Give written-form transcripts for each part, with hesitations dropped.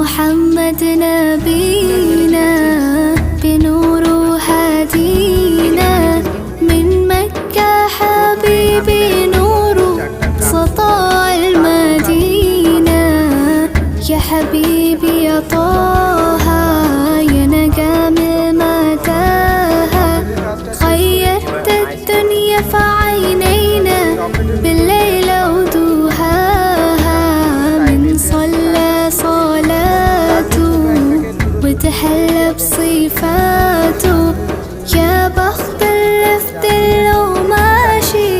محمد نبينا بنور هدينا من مكة حبيبي نور سطاع المدينة يا حبيبي يا طه يا نجم متاهة غيرت الدنيا في عينينا بالليل ودوهاها من صلى صلاته وتحلى بصفاته يا بخت اللي في دله ماشي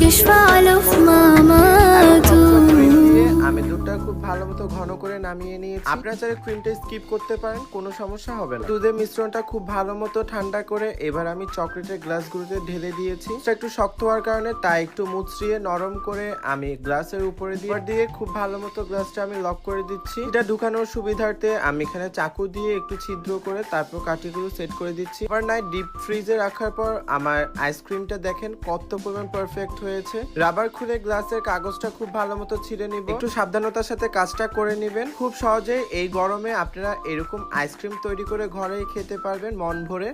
يشفع له في مماته আমি দুধটা খুব ভালো মতো ঘন করে নামিয়ে নিয়েছি। আপনারা চাইলে ক্রিমটা স্কিপ করতে পারেন, কোনো সমস্যা হবে না। দুধের মিশ্রণটা খুব ভালো মতো ঠান্ডা করে এবার আমি চকলেটের গ্লাসগুলোতে ঢেলে দিয়েছি। এটা একটু শক্ত হওয়ার কারণে তাই একটু মুচড়িয়ে নরম করে আমি গ্লাসের উপরে দিয়ে খুব ভালো মতো গ্লাসটা আমি লক করে দিচ্ছি। এটা ঢুকানোর সুবিধার্থে আমি এখানে চাকু দিয়ে একটু ছিদ্র করে তারপর কাঠিগুলো সেট করে দিচ্ছি। ওভারনাইট ডিপ ফ্রিজে রাখার পর আমার আইসক্রিমটা দেখেন কত পরিমাণ পারফেক্ট হয়েছে। রাবার খুলে গ্লাসের কাগজটা খুব ভালো মতো ছিঁড়ে নিব। একটু সাবধানতার সাথে কাজটা করে নেবেন। খুব সহজে এই গরমে আপনারা এরকম আইসক্রিম তৈরি করে ঘরে খেতে পারবেন মন ভরে।